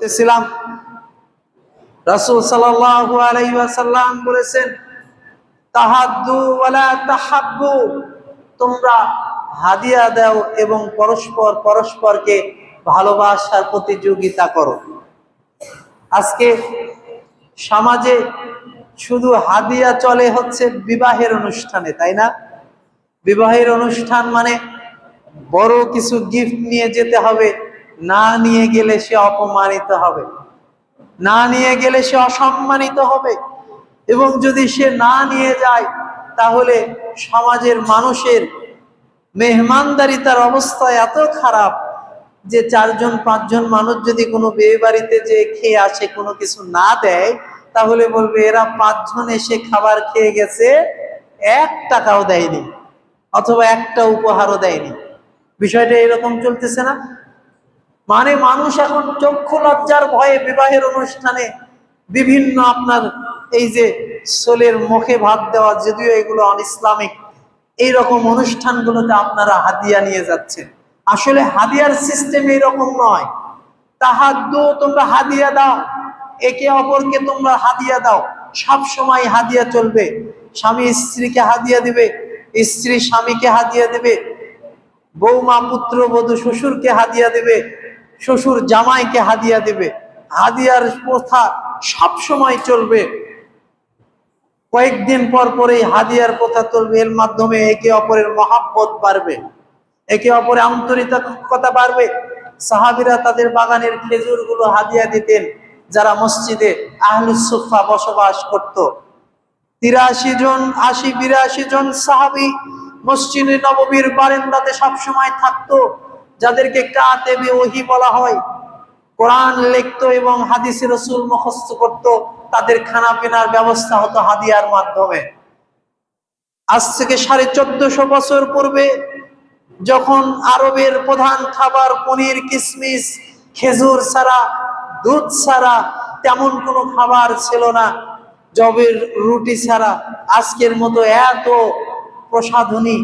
বলতেছিলাম রাসূল সাল্লাল্লাহু আলাইহি ওয়াসাল্লাম বলেছেন, তাহাদ্দু ওয়ালা তাহাব্বু, তোমরা হাদিয়া দাও এবং পরস্পরকে ভালোবাসার প্রতিযোগিতা করো। আজকে সমাজে শুধু হাদিয়া চলে হচ্ছে বিবাহের অনুষ্ঠানে, তাই না? বিবাহের অনুষ্ঠান মানে বড় কিছু গিফট নিয়ে যেতে হবে, না নিয়ে গেলে সে অপমানিত হবে, না নিয়ে গেলে সে অসম্মানিত হবে, এবং যদি সে না নিয়ে যায় তাহলে সমাজের মানুষের মেহমানদারিতার অবস্থা এত খারাপ যে 4-5 মানুষ যদি কোনো বিয়ে বাড়িতে যে খেয়ে আসে, কোনো কিছু না দেয়, তাহলে বলবে এরা 5 জন এসে খাবার খেয়ে গেছে, 1 টাকাও দেয়নি, অথবা একটা উপহারও দেয়নি। বিষয়টা এরকম চলতেছে না? মানে মানুষ এখন চক্ষু লজ্জার ভয়ে বিবাহের অনুষ্ঠানে বিভিন্ন আপনার এই যে সোলের মুখে ভাত দেওয়া, যদিও এগুলো অনইসলামিক, এইরকম অনুষ্ঠানগুলোতে আপনারা হাদিয়া নিয়ে যাচ্ছেন। আসলে হাদিয়ার সিস্টেম এইরকম নয়। তাহাদ্দু, তোমরা হাদিয়া দাও, একে অপরকে তোমরা হাদিয়া দাও। সব সময় হাদিয়া চলবে। স্বামী স্ত্রীকে হাদিয়া দিবে, স্ত্রী স্বামীকে হাদিয়া দিবে, বৌমা পুত্র বধূ শ্বশুরকে হাদিয়া দিবে, শ্বশুর জামাইকে হাদিয়া দিবে। হাদিয়ার প্রথা সব সময় চলবে। কয়েকদিন পর পরেই হাদিয়ার প্রথা চলবে। এর মাধ্যমে একে অপরের মহাব্বত বাড়বে, একে অপরের আন্তরিকতা বাড়বে। সাহাবীরা তাদের বাগানের খেজুরগুলো হাদিয়া দিতেন যারা মসজিদে আহলুস সুফফা বসবাস করত। 82 জন সাহাবী মসজিদে নববীর বারান্দাতে সবসময় থাকতো, যাদেরকে কাতেবে ওহী বলা হয়। কোরআন লিখতো এবং হাদিসে রাসূল মুখস্থ করত। তাদের খানা পিনার ব্যবস্থা হতো হাদিয়ার মাধ্যমে। আজ থেকে 1450 বছর পূর্বে যখন আরবের প্রধান খাবার পনির, কিশমিশ, খেজুর ছাড়া, দুধ ছাড়া তেমন কোনো খাবার ছিল না, জবের রুটি ছাড়া আজকের মতো এত প্রসাধনী,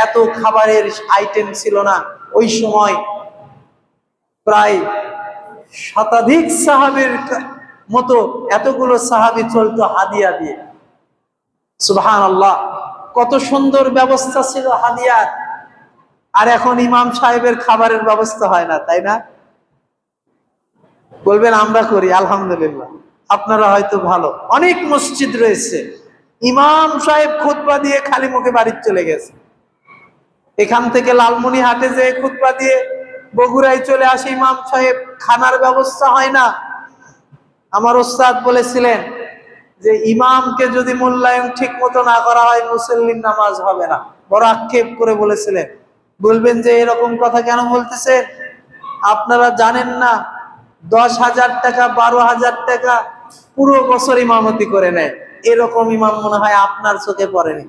এত খাবারের আইটেম ছিল না। ওই সময় প্রায় শতাধিক সাহাবীর মতো এতগুলো সাহাবী চলতো হাদিয়া দিয়ে। সুবহানাল্লাহ, কত সুন্দর ব্যবস্থা ছিল হাদিয়ার। আর এখন ইমাম সাহেবের খাবারের ব্যবস্থা হয় না, তাই না? বলবেন আমরা করি, আলহামদুলিল্লাহ। আপনারা হয়তো ভালো, অনেক মসজিদ রয়েছে ইমাম সাহেব খুতবা দিয়ে খালি মুখে বাড়ি চলে গেছে। এখান থেকে লালমনিরহাটে যে খুতবা দিয়ে বগুড়ায় চলে আসে ইমাম সাহেব, খানার ব্যবস্থা হয় না। আমার ওস্তাদ বলেছিলেন যে ইমামকে যদি মূল্যায়ন ঠিক মতো না করা হয় মুসল্লির নামাজ হবে না। বড় আক্ষেপ করে বলেছিলেন। বলবেন যে এরকম কথা কেন বলতেছেন? আপনারা জানেন না 10,000 টাকা 12,000 টাকা পুরো বছর ইমামতি করে নেয়। এরকম ইমাম মনে হয় আপনার চোখে পড়েনি,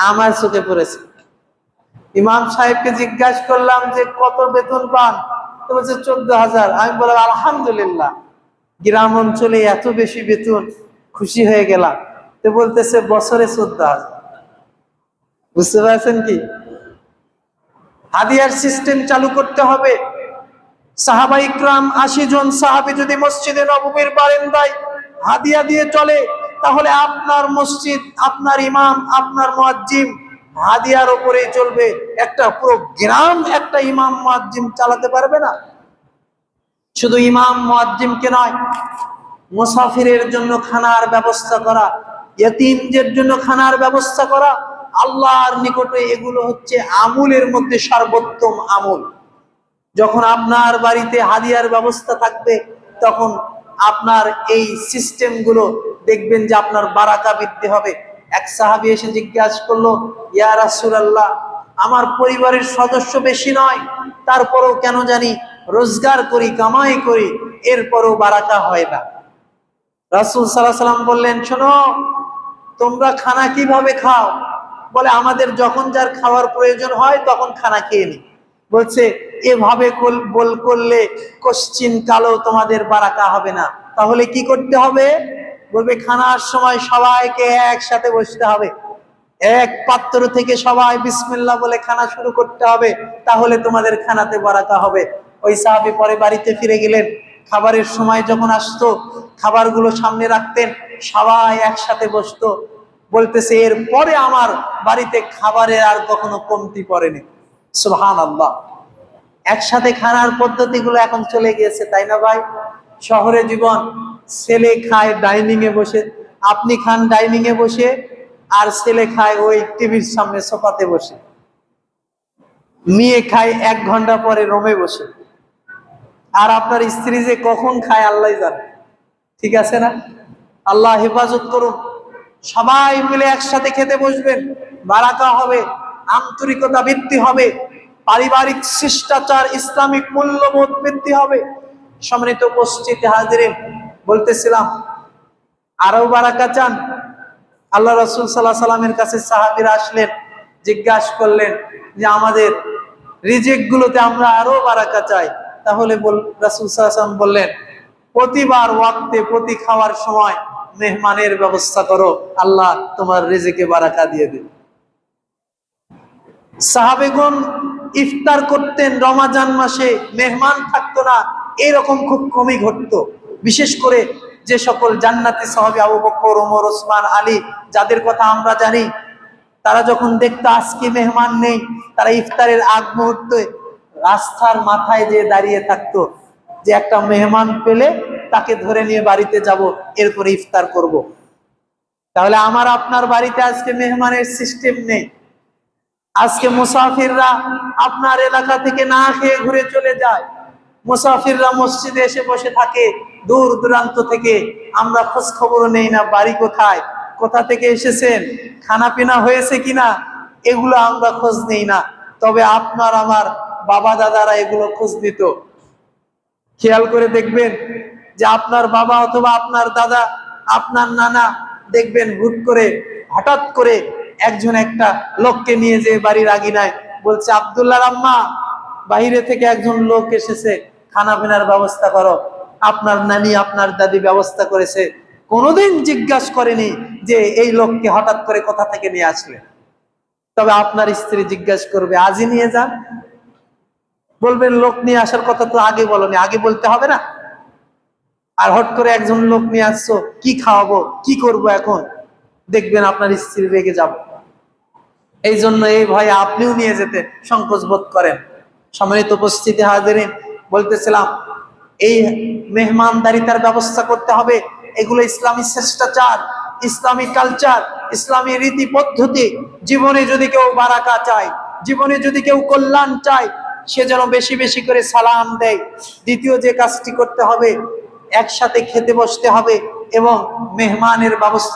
আমার চোখে পড়েছে। ইমাম সাহেবকে জিজ্ঞাসা করলাম যে কত বেতন পান? তো বলছে 14,000। আমি বললাম আলহামদুলিল্লাহ, গ্রাম অঞ্চলে এত বেশি বেতন, খুশি হয়ে গেলাম। তো বলতেছে বছরে 14,000। বুঝতে পারছেন কি? হাদিয়ার সিস্টেম চালু করতে হবে। সাহাবা ইকরাম 80 জন সাহাবী যদি মসজিদে নববীর বারান্দায় হাদিয়া দিয়ে চলে, তাহলে আপনার মসজিদ, আপনার ইমাম, আপনার মুয়াজ্জিম হাদিয়ার উপরেই চলবে। একটা পুরো গ্রাম একটা ইমাম মুয়াজ্জিম চালাতে পারবে না। শুধু ইমাম মুয়াজ্জিমকে নয়, মুসাফিরের জন্য খানার ব্যবস্থা করা, ইয়তীমদের জন্য খানার ব্যবস্থা করা, আল্লাহর নিকটে এগুলো হচ্ছে আমলের মধ্যে সর্বোত্তম আমল। যখন আপনার বাড়িতে হাদিয়ার ব্যবস্থা থাকবে, তখন আপনার এই সিস্টেমগুলো দেখবেন যে আপনার বারাকা বৃদ্ধি হবে। এক সাহাবী এসে জিজ্ঞাসা করলো, ইয়া রাসূলুল্লাহ, আমার পরিবারের সদস্য বেশি নয়, তারপরেও কেন জানি রোজগার করি, কামাই করি, এরপরও বারাকা হয় না। রাসূল সাল্লাল্লাহু আলাইহি ওয়াসাল্লাম বললেন, শোনো, তোমরা খানা কিভাবে খাও? বলে আমাদের যখন যার খাওয়ার প্রয়োজন হয় তখন খানা খেয়ে নি। বলছে এভাবে করলে কোশ্চিন কালো তোমাদের বারাকা হবে না। তাহলে কি করতে হবে? বলবে খানার সময় সবাইকে একসাথে বসতে হবে, এক পাত্র থেকে সবাই বিসমিল্লাহ বলে খানা শুরু করতে হবে, তাহলে তোমাদের খানাতে বারাকা হবে। ওই সাহাবী পরে বাড়িতে ফিরে গেলেন, খাবারের সময় যখন আসতো খাবারগুলো সামনে রাখতেন, সবাই একসাথে বসতো। বলতেছে এর পরে আমার বাড়িতে খাবারের আর কখনো কমতি পড়েনি। সুবহানাল্লাহ। একসাথে খানার পদ্ধতিগুলো এখন চলে গিয়েছে, তাই না ভাই? শহরে জীবন, ছেলে খায় ডাইনিং এ বসে, আপনি খান ডাইনিং এ বসে, আর ছেলে খায় ওই টিভির সামনে সোফাতে বসে, মেয়ে খায় 1 ঘন্টা পরে রুমে বসে, আর আপনার স্ত্রী যে কখন খায় আল্লাহ জানে। ঠিক আছে না? আল্লাহ হেফাজত করুন। সবাই মিলে একসাথে খেতে বসবেন, বারাকা হবে, আন্তরিকতা বৃদ্ধি হবে, পারিবারিক শিষ্টাচার ইসলামিক মূল্যবোধ বৃদ্ধি হবে। সম্মানিত উপস্থিতি হাজিরিন, বলতেছিলাম আরো বারাকা চান? আল্লাহ রাসূল সাল্লাল্লাহু আলাইহি সাল্লামের কাছে সাহাবীরা আসলেন, জিজ্ঞাসা করলেন যে আমাদের রিজিক গুলোতে আমরা আরো বারাকা চাই। তাহলে রাসূল সাল্লাল্লাহু আলাইহি সাল্লাম বললেন, প্রতিবার ওয়াক্তে প্রতি খাওয়ার সময় মেহমানের ব্যবস্থা করো, আল্লাহ তোমার রিজিকে বারাকা দিয়ে দেবে। সাহাবেগণ ইফতার করতেন রমজান মাসে, মেহমান থাকতো না, এরকম খুব কমই ঘটতো। বিশেষ করে যে সকল জান্নাতি সাহাবী আবু বকর, ওমর, ওসমান, আলী, যাদের কথা আমরা জানি, তারা যখন দেখতো আজকে মেহমান নেই, তারা ইফতারের আগ মুহূর্তে রাস্তার মাথায় যে দাঁড়িয়ে থাকতো, যে একটা মেহমান পেলে তাকে ধরে নিয়ে বাড়িতে যাব, এরপরে ইফতার করব। তাহলে আমার আপনার বাড়িতে আজকে মেহমানের সিস্টেম নেই। আজকে মুসাফিররা আপনার এলাকা থেকে না খেয়ে ঘুরে চলে যায়, মুসাফিররা মসজিদে এসে বসে থাকে দূর দূরান্ত থেকে, আমরা খোঁজ খবর নেই না বাড়ি কোথায়, কোথা থেকে এসেছেন, খানা পিনা হয়েছে কিনা, এগুলো আমরা খোঁজ নেই না। তবে আপনার আমার বাবা দাদারা এগুলো খোঁজ নিত। খেয়াল করে দেখবেন যে আপনার বাবা অথবা আপনার দাদা, আপনার নানা, দেখবেন হুট করে হঠাৎ করে একজন একটা লোককে নিয়ে যে বাড়ির আগিনায় বলছে, আব্দুল্লাহর আম্মা, বাইরে থেকে একজন লোক এসেছে, খানা পিনার ব্যবস্থা করো। আপনার নানি আপনার দাদি ব্যবস্থা করেছে, কোনোদিন জিজ্ঞাসা করেনি যে এই লোককে হঠাৎ করে কোথা থেকে নিয়ে আসলে। তবে আপনার স্ত্রী জিজ্ঞাসা করবে, আজই নিয়ে যান। বলবেন লোক নিয়ে আসার কথা তো আগে বলনি, আগে বলতে হবে না? আর হট করে একজন লোক নিয়ে আসছো, কি খাওয়াবো, কি করব এখন? দেখবেন আপনার স্ত্রী রেগে যাবে। এই জন্য এই ভয়ে আপনিও নিয়ে যেতে সংকোচ বোধ করেন। সম্মানিত উপস্থিতি হাজিরিন, বলতেছিলাম এই মেহমানদারিতার ব্যবস্থা করতে হবে। এগুলো ইসলামী শিষ্টাচার, ইসলামী কালচার, ইসলামী রীতি পদ্ধতি। জীবনে যদি কেউ বারাকা চায়, জীবনে যদি কেউ কল্যাণ চায়, সে যেন বেশি বেশি করে সালাম দেয়। দ্বিতীয় যে কাজটি করতে হবে, একসাথে খেতে বসতে হবে এবং মেহমানের ব্যবস্থা